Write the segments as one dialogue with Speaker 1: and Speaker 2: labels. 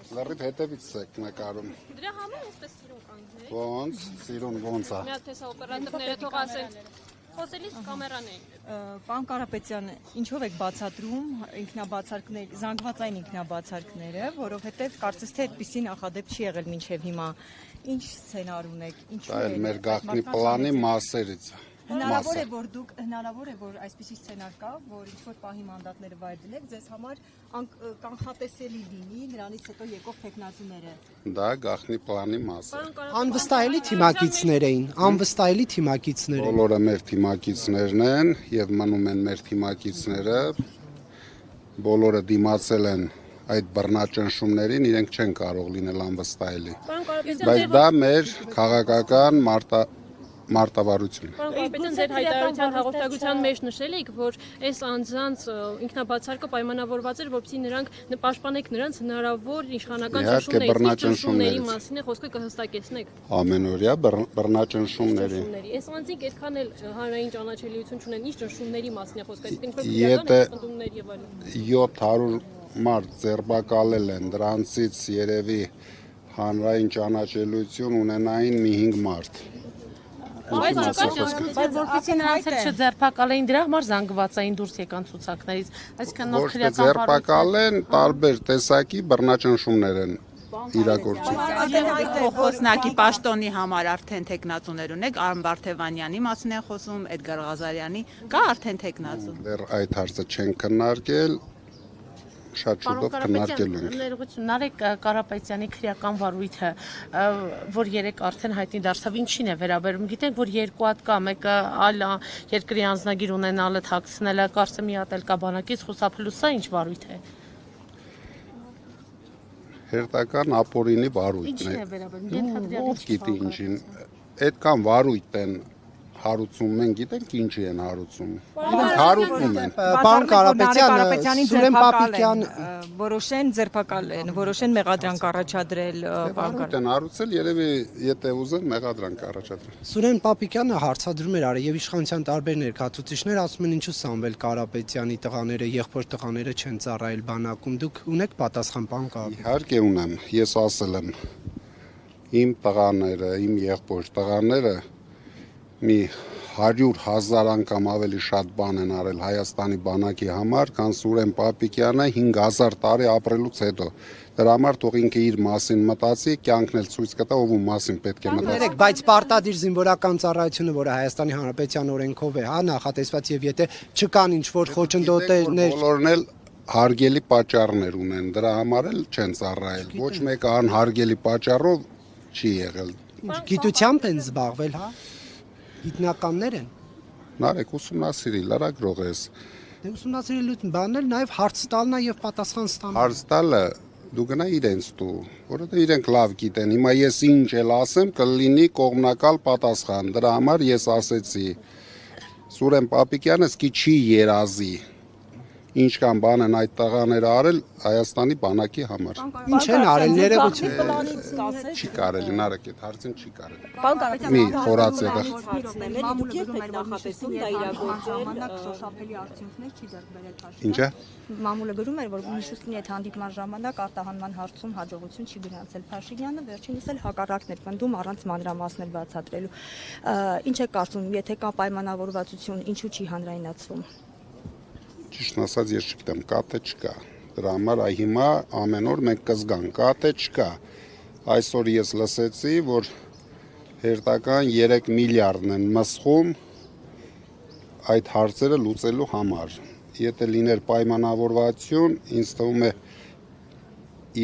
Speaker 1: Լրիվ հետևից եք նկարում։
Speaker 2: Դրա համար այսպես սիրուն կանգնել։
Speaker 1: Ոնց, սիրուն ոնց է։
Speaker 2: Մի հատ տեսա օպերատորները թող ասեն։ Խոսելիս կամերան է։
Speaker 3: Պարոն Կարապետյան, ինչով եք բացատրում ինքնաբացարկներ, զանգվածային ինքնաբացարկները, որովհետև կարծես թե այդպիսի նախադեպ չի եղել մինչև հիմա։ Ինչ սցենար ունեք, ինչու
Speaker 1: Դա էլ մեր գաղտնի պլանի մասերից է։
Speaker 3: Հնարավոր է, որ այսպիսի սցենար կա, որ ինչ-որ պահի մանդատները վայր դնեք, ձեզ համար կանխատեսելի լինի նրանից հետո եկող տեխնացիները։
Speaker 1: Դա գաղտնի պլանի մաս է։
Speaker 4: Անվստահելի թիմակիցներ էին, անվստահելի թիմակիցներ էին։
Speaker 1: Բոլորը մեր թիմակիցներն են եւ մնում են մեր թիմակիցները։ Բոլորը դիմացել են այդ բռնաճնշումներին, իրենք չեն կարող լինել անվստահելի։ Բայց դա մեր քաղաքական մարտավարություն։
Speaker 2: Պարոն Կարապետյան, ձեր հայտարարության հաղորդագրության մեջ նշել եք, որ այս անձանց ինքնաբացարկը պայմանավորված էր, որպեսզի նրանք պաշտպանեք նրանց հնարավոր իշխանական ճնշումների մասին է խոսքը կհստակեցնեք։
Speaker 1: Ամենօրյա բռնաճնշումների։
Speaker 2: Այս անձինք այդքան էլ հանրային ճանաչելիություն չունեն, ինչ ճնշումների մասին է խոսքը,
Speaker 1: Եթե 700 մարդ ձերբակալել են, դրանցից երևի հանրային ճանաչելիություն ունենային մի 5 մարդ։
Speaker 5: Բայց որպեսզի նրանց հետ չձերբակալեին դրա համար զանգվածային դուրս եկան ցուցակներից, այսինքն նոր քրեական
Speaker 1: ձերբակալեն տարբեր տեսակի բռնաճնշումներ են իրագործում։
Speaker 6: Խոսնակի պաշտոնի համար արդեն տեխնացուներ ունեք, Արամ Բարթևանյանի մասին է խոսում, Էդգար Ղազարյանի, կա արդեն տեխնացու։
Speaker 1: Դեռ այդ հարցը չեն քննարկել, շատ շուտով քննարկելու ենք։
Speaker 5: Ներողություն, Նարեկ Կարապետյանի քրեական վարույթը, որ երեք արդեն հայտնի դարձավ, ինչին է վերաբերում։ Գիտենք, որ երկու հատ կա, մեկը այլ երկրի անձնագիր ունենալը թաքցնելը, կարծեմ մի հատ էլ կա բանակից խուսափելուսա, ինչ վարույթ է։
Speaker 1: Հերթական ապօրինի վարույթն է։
Speaker 5: Ինչին է վերաբերում։
Speaker 1: Ով գիտի ինչին։ Այդքան վարույթ են հարուցում, մենք գիտենք ինչի են հարուցում։ Իրենք հարուցում են։
Speaker 4: Պարոն Կարապետյան, Սուրեն Պապիկյան
Speaker 3: որոշեն ձերբակալեն, որոշեն մեղադրանք առաջադրել, պարոն
Speaker 1: Կարապետյան հարուցել, երևի եթե ուզեն մեղադրանք առաջադրել։
Speaker 4: Սուրեն Պապիկյանը հարցադրում էր արել եւ իշխանության տարբեր ներկայացուցիչներ ասում են ինչու Սամվել Կարապետյանի տղաները, եղբոր տղաները չեն ծառայել բանակում։ Դուք ունեք պատասխան, պարոն Կարապետյան։
Speaker 1: Իհարկե ունեմ, ես ասել եմ իմ տղաները, իմ եղբոր տղաները մի 100,000 անգամ ավելի շատ բան են արել Հայաստանի բանակի համար, քան Սուրեն Պապիկյանը 5000 տարի ապրելուց հետո։ Դրա համար թող ինքը իր մասին մտածի, կյանքն էլ ցույց կտա, ով ու մասին պետք է մտածի։
Speaker 4: Բայց պարտադիր զինվորական ծառայությունը, որը Հայաստանի Հանրապետության օրենքով է, նախատեսված եւ եթե չկան ինչ-որ խոչընդոտներ,
Speaker 1: բոլորն էլ հարգելի պատճառներ ունեն, դրա համար էլ չեն ծառայել։ Ոչ մեկը անհարգելի պատճառով չի եղել։
Speaker 4: Գիտությամբ են զբաղվել, հա։ Գիտնականներ են։
Speaker 1: Նարեկ ուսումնասիրի, լրագրող ես։
Speaker 4: Դե ուսումնասիրելուց բանել նաև հարց տալն է եւ պատասխան ստանալը։
Speaker 1: Հարց տալը դու գնա իրենց տու, որովհետեւ իրենք լավ գիտեն։ Հիմա ես ինչ էլ ասեմ, կլինի կողմնակալ պատասխան։ Դրա համար ես ասեցի Սուրեն Պապիկյանը սկի չի երազի։ Ինչ կան բան են այդ տղաները արել Հայաստանի բանակի համար։
Speaker 4: Ինչ են արել, ներողություն։
Speaker 1: Չի կարելի, Նարեկ, այդ հարցին չի կարելի։
Speaker 3: Պարոն Կարապետյան,
Speaker 1: Մի խորաց եղեք։
Speaker 3: դուք եք նախատեսում դա իրագործել, ժամանակ շոշափելի արդյունքներ չի ձեռք բերել Փաշինյանը։
Speaker 1: Ինչ է։
Speaker 7: Մամուլը գրում էր, որ Միշուստինի այդ հանդիպման ժամանակ արտահանման հարցում հաջողություն չի գրանցել Փաշինյանը, վերջինս էլ հակառակն էր պնդում առանց մանրամասներ բացատրելու։ Ինչ է կարծում, եթե կա պայմանավորվածություն, ինչու չի հանրայնացվում։
Speaker 1: Ճիշտն ասած ես չգիտեմ, կա թե չկա։ Դրա համար հիմա ամեն օր մենք կզգանք, կա թե չկա։ Այսօր ես լսեցի, որ հերթական 3 միլիարդն են մսխում այդ հարցերը լուծելու համար։ Եթե լիներ պայմանավորվածություն, ինձ թվում է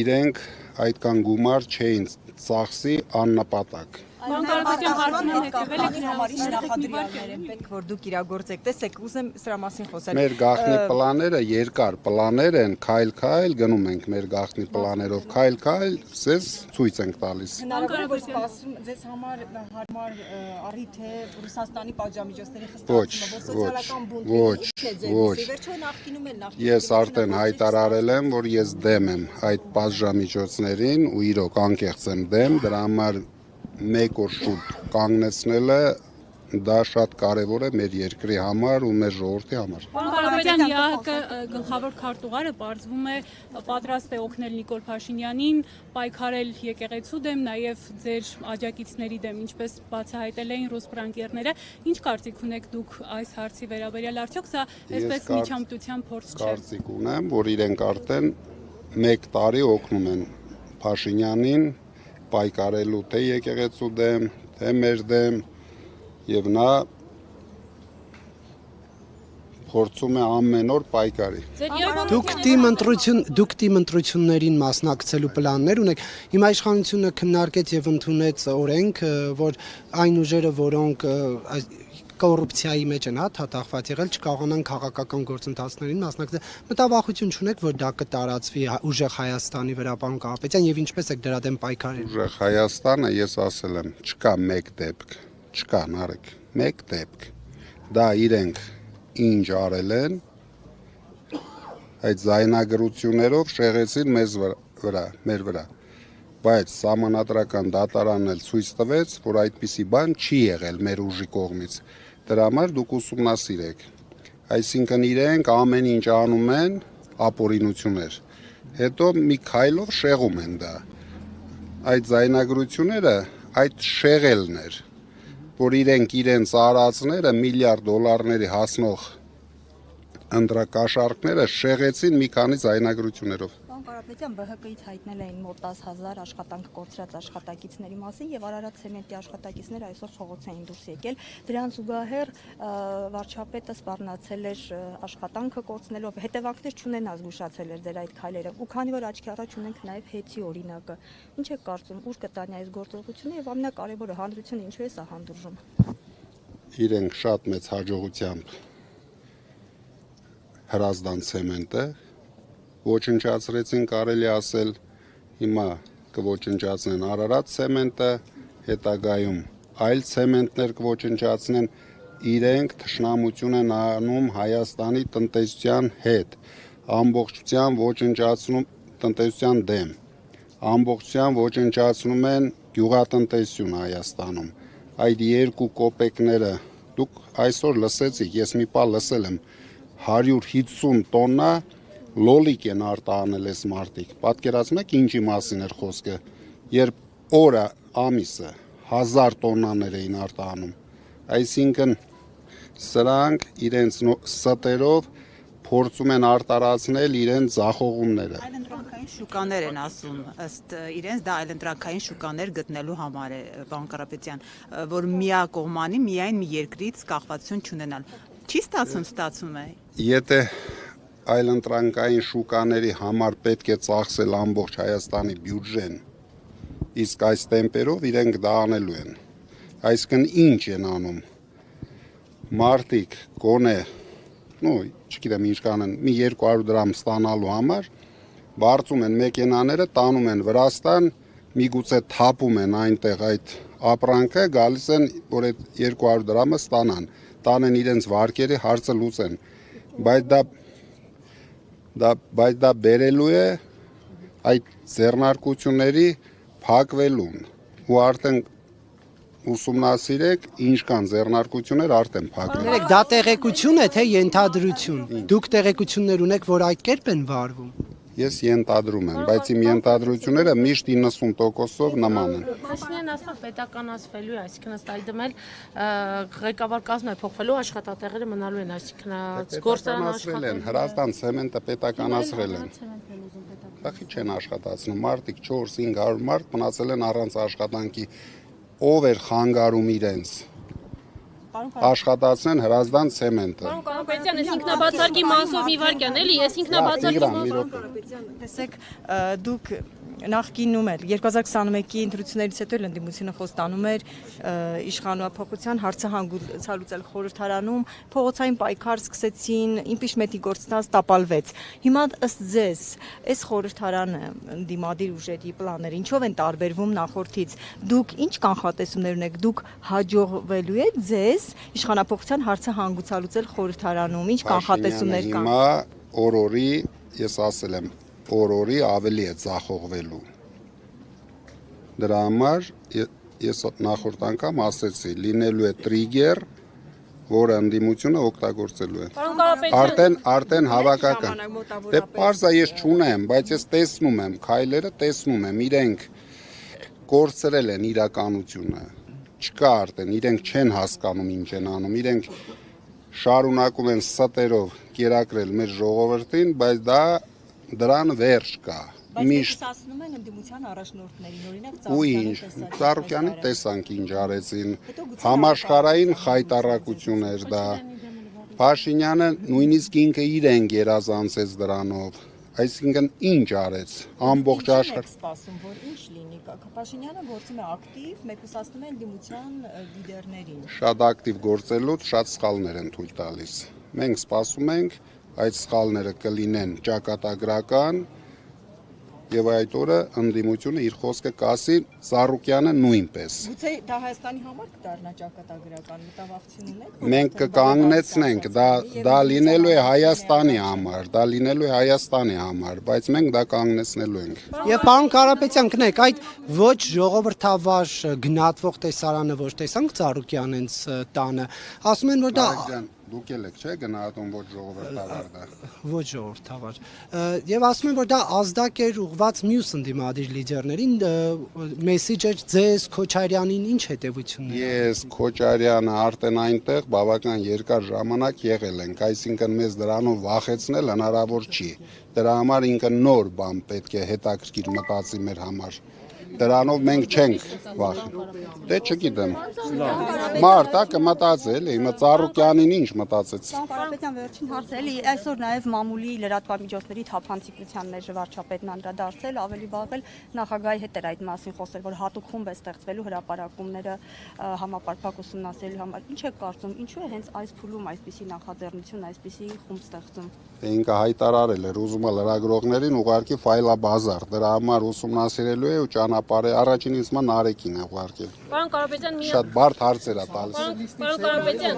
Speaker 1: իրենք այդքան գումար չէին ծախսի աննպատակ։
Speaker 2: Պարոն Կարապետյան, հարցում հետևել եք
Speaker 3: Համարի նախադրյալներ են պետք, որ դուք իրագործեք։ Տեսեք, ուզեմ սրա մասին խոսել։
Speaker 1: Մեր գաղտնի պլաները երկար պլաներ են, քայլ-քայլ գնում ենք մեր գաղտնի պլաներով, քայլ-քայլ ձեզ ցույց ենք տալիս։
Speaker 3: Հնարավոր է որ սպասում ձեզ համար հարմար առիթ է Ռուսաստանի պատժամիջոցների
Speaker 1: Ոչ,
Speaker 3: խստացումը, որ սոցիալական
Speaker 1: ոչ,
Speaker 3: բունտի վերջո նախկինում են նախկինում։
Speaker 1: Ես արդեն հայտարարել եմ, որ ես դեմ եմ այդ պատժամիջոցներին ու իրոք անկեղծ եմ դեմ, դրա համար մեկ օր շուտ կանգնեցնելը դա շատ կարևոր է մեր երկրի համար ու մեր ժողովրդի համար։
Speaker 8: Կարապետյան ՀԱԿ գլխավոր քարտուղարը պարզվում է պատրաստ է օգնել Նիկոլ Փաշինյանին, պայքարել եկեղեցու դեմ, նաև ձեր աջակիցների դեմ, ինչպես բացահայտել էին ռուս բռանկերները։ Ինչ կարծիք ունեք դուք այս հարցի վերաբերյալ, արդյոք սա այսպես միջամտության փորձ չէ։
Speaker 1: Կարծիք ունեմ, որ իրենք արդեն 1 տարի օգնում են Փաշինյանին պայքարելու թե եկեղեցու դեմ, թե մեր դեմ, եւ նա փորձում է ամեն օր պայքարի։
Speaker 4: Դուք թիմ ընտրություններին մասնակցելու պլաններ ունեք։ Հիմա իշխանությունը քննարկեց եւ ընդունեց օրենք, որ այն ուժերը, որոնք կոռուպցիայի մեջ են թաթախված եղել, չկարողանան քաղաքական գործընթացներին մասնակցել։ Մտավախություն չունեք, որ դա կտարածվի ուժեղ Հայաստանի վրա, պարոն Կարապետյան, եւ ինչպես եք դրա դեմ պայքարել։
Speaker 1: Ուժեղ Հայաստանը, ես ասել եմ, չկա մեկ դեպք, չկա նարեկ, մեկ դեպք։ Դա իրենք ինչ արել են, այդ զայնագրություններով շեղեցին մեր վրա, բայց սահմանադրական դատարանն էլ ցույց տվեց, որ այդպիսի բան չի եղել մեր ուժի կողմից, դրա համար դուք ուսումնասիրեք, այսինքն իրենք ամեն ինչ անում են ապօրինություններ, հետո մի քայլով շեղում են դա, այդ զայնագրությունները այդ շեղելն էր, որ իրենք իրենց արածները միլիարդ դոլարների հասնող ընտրակաշառքները շեղեցին մի քանի զայնագրություններով։
Speaker 7: Պարոն Կարապետյան, ԲՀԿ-ից հայտնել էին մոտ 10,000 աշխատանք կորցրած աշխատակիցների մասին եւ Արարատ ցեմենտի աշխատակիցները այսօր փողոց էին դուրս եկել։ Դրան զուգահեռ վարչապետը սպառնացել էր աշխատանքը կորցնելով, հետևանքներ չունենա զգուշացել էր ձեր այդ քայլերը։ Ու քանի որ աչքի առաջ ունենք նաեւ հեծի օրինակը, ինչ եք կարծում, ուր կտանի այս գործողությունը եւ ամենակարևորը հանրությունը ինչու է սա հանդուրժում։
Speaker 1: Իրենք շատ մեծ հաջողությամբ Հրազդան ցեմենտը ոչնչացրեցին, կարելի ասել, հիմա կոչնչացնեն Արարատ ցեմենտը, հետագայում այլ ցեմենտներ կոչնչացնեն, իրենք թշնամություն են անում Հայաստանի տնտեսության հետ, ամբողջությամբ ոչնչացնում տնտեսության դեմ, ամբողջությամբ ոչնչացնում են գյուղատնտեսություն Հայաստանում, այդ 2 կոպեկները դուք այսօր լսեցիք, ես մի պահ լսել եմ 150 տոննա լոլիկ են արտահանել այս մարտիկ, պատկերացնում եք ինչի մասին էր խոսքը, երբ օրը ամիսը 1000 տոննաներ էին արտահանում, այսինքն սրանք իրենց ստերով փորձում են արտարացնել իրենց ձախողումները։
Speaker 6: Այլընտրանքային շուկաներ են ասում, ըստ իրենց դա այլընտրանքային շուկաներ գտնելու համար է, պարոն Կարապետյան, որ միակողմանի միայն մի երկրից կախվածություն չունենալ։ Չի ստացվում է։
Speaker 1: Եթե այլընտրանքային շուկաների համար պետք է ծախսել ամբողջ Հայաստանի բյուջեն, իսկ այս տեմպերով իրենք դա անելու են։ Այսինքն ինչ են անում։ Մարդիկ գոնե, չգիտեմ ինչ կանեն, մի 200 դրամ ստանալու համար բարձում են մեքենաները, տանում են Վրաստան, միգուցե թափում են այնտեղ այդ ապրանքը, գալիս են, որ այդ 200 դրամը ստանան, տանեն իրենց վարկերի հարցը լուծեն, բայց դա բերելու է այդ ձեռնարկությունների փակվելուն ու արդեն ուսումնասիրեք ինչ կան ձեռնարկություններ արդեն փակվել։
Speaker 4: Դա տեղեկություն է թե ենթադրություն։ Դուք տեղեկություններ ունեք, որ այդ կերպ են վարվում։
Speaker 1: Ես ենթադրում եմ, բայց իմ ենթադրությունները միշտ 90%-ով նման են։
Speaker 5: Փաշինյանն ասում է պետականացվելու է, այսինքն ըստ այդմ էլ ղեկավար կազմը է փոխվելու, աշխատատեղերը մնալու են, այսինքն գործարան
Speaker 1: աշխատել են, Հրազդան ցեմենտը պետականացրել են։ Խախի չեն աշխատացնում, մարդիկ 4-500 մարդ մնացել են առանց աշխատանքի, ով էր խանգարում իրենց աշխատացնեն Հրազդան ցեմենտը։
Speaker 2: Պարոն Կարապետյան, ես ինքնաբացարկի մասով մի վարքյան էլի, ես ինքնաբացարկի մասով
Speaker 3: տեսեք, դուք նախկինում էլ 2021-ի ընտրություններից հետո էլ ընդդիմությունը խոստանում էր իշխանապահության հարցը հանգուցալուծել խորհրդարանում, փողոցային պայքար սկսեցին, իմպիչմենտի գործընթաց տապալվեց։ Հիմա ըստ ձեզ, այս խորհրդարանը ընդդիմադիր ուժերի պլանները ինչով են տարբերվում նախորդից։ Դուք ինչ կանխատեսումներ ունեք, դուք հաջողվելու եք ձեզ իշխանապահության հարցը հանգուցալուծել խորհրդարանում, ինչ կանխատեսումներ կան։
Speaker 1: Հիմա օրորի, ես ասել եմ, օրորի ավելի է ձախողվելու։ Դրա համար ես նախորդ անգամ ասեցի, լինելու է տրիգեր, որը ընդդիմությունը օգտագործելու է։
Speaker 2: Պարոն Կարապետյան,
Speaker 1: Արդեն հավաքական։ Դե պարզա ես չունեմ, բայց ես տեսնում եմ, քայլերը տեսնում եմ, իրենք կորցրել են իրականությունը։ Չկա արդեն, իրենք չեն հասկանում ինչ են անում, իրենք շարունակում են ստերով կերակրել մեր ժողովրդին, բայց դրան վերջ կա։
Speaker 3: Բայց ասում են ընդդիմության առաջնորդներին, օրինակ
Speaker 1: Ու ինչ, Ծառուկյանի տեսանք ինչ արեցին, համաշխարհային խայտառակություն էր դա։ Փաշինյանը նույնիսկ ինքը իրեն գերազանցեց դրանով, այսինքն ինչ արեց, ամբողջ աշխարհ։
Speaker 3: Սպասում որ ինչ լինի, Փաշինյանը գործում է ակտիվ, մեկուսացնում է ընդդիմության լիդերներին։
Speaker 1: Շատ ակտիվ գործելուց շատ սխալներ են թույլ տալիս։ Մենք սպասում ենք, այդ սխալները կլինեն ճակատագրական եւ այդ օրը ընդդիմությունը իր խոսքը կասի, Ծառուկյանը նույնպես։
Speaker 3: Գուցե դա Հայաստանի համար կդառնա ճակատագրական մտավախություն ունեք։
Speaker 1: Մենք կկանգնեցնենք, դա լինելու է Հայաստանի համար, բայց մենք դա կանգնեցնելու ենք։
Speaker 4: Եվ պարոն Կարապետյան, գնեք, այդ ոչ ժողովրդավար գնահատվող տեսարանը ոչ տեսանք Ծառուկյանենց տանը, ասում են որ դա
Speaker 1: Դուք եք, չէ՞, գնահատում ոչ ժողովրդավար դա։
Speaker 4: Ոչ ժողովրդավար։ Եվ ասում են որ դա ազդակ էր ուղված մյուս ընդդիմադիր լիդերներին, մեսիջը ձեզ Քոչարյանին ինչ հետևություններ։
Speaker 1: Ես Քոչարյանը արդեն այնտեղ բավական երկար ժամանակ եղել ենք, այսինքն մեզ դրանով վախեցնել հնարավոր չի։ Դրա համար ինքը նոր բան պետք է հետաքրքիր մտածի մեր համար։ Դրանով մենք չենք վախենում։ Դե չգիտեմ։ Մարտա կմտածել, հիմա Ծառուկյանին ինչ մտածեց։
Speaker 7: Կարապետյան վերջին հարցը էլի այսօր նաև մամուլի լրատվամիջոցների թափանցիկության մեր վարչապետն անդրադարձել, ավելի վաղ էլ նախագահի հետ էր այդ մասին խոսել, որ հատուկ խումբ է ստեղծվելու հրապարակումները համապարփակ ուսումնասիրելու համար։ Ինչ եք կարծում, ինչու է հենց այս փուլում այսպիսի նախաձեռնություն, այսպիսի խումբ ստեղծում։
Speaker 1: Ինքը հայտարարել էր, ուզում է լրագրողներին ուղարկի ֆայլաբազար, դրա համար ուսումնասիրելու է ու ճանապարհ է, առաջին իսկ Նարեկին է ուղարկել։
Speaker 2: Պարոն Կարապետյան,
Speaker 1: Շատ բարդ հարցեր է տալիս։
Speaker 2: Պարոն Կարապետյան,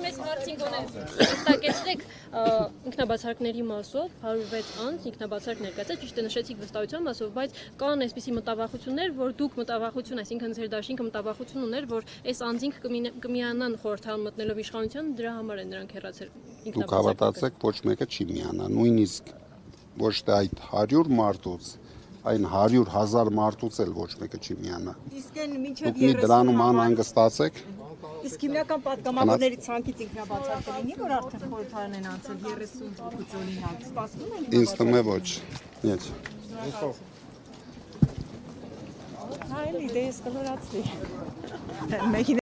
Speaker 2: մեզ հարցին գոնե հստակեցրեք ինքնաբացարկների մասով 106 անց ինքնաբացարկ ներկայացած, ճիշտ է նշեցիք վստահության մասով, բայց կան այսպիսի մտավախություններ, որ դուք մտավախություն, այսինքն ձեր դաշինքը մտավախություն ուներ, որ այս անձինք կմիանան խորհրդարան մտնելով իշխանության, դրա համար են նրանք հեռացել ինքնաբացարկը։
Speaker 1: Դուք հավատացեք, ոչ մեկը չի միանա, նույնիսկ ոչ թե այդ 100 մարդուց, այն 100,000 մարդուց էլ ոչ մեկը չի միանա։
Speaker 3: Իսկ են մինչև
Speaker 1: Դուք մի դրանում անհանգստացեք։
Speaker 3: Իսկ հիմնական պատգամավորների ցանկից ինքնաբացարկը լինի, որ արդեն խորհրդարան են անցել 30 հոգուց օրինակ, սպասվում են։
Speaker 1: Ինձ թվում է ոչ։ Нет։
Speaker 3: Հայ լի դե սկլորացվի։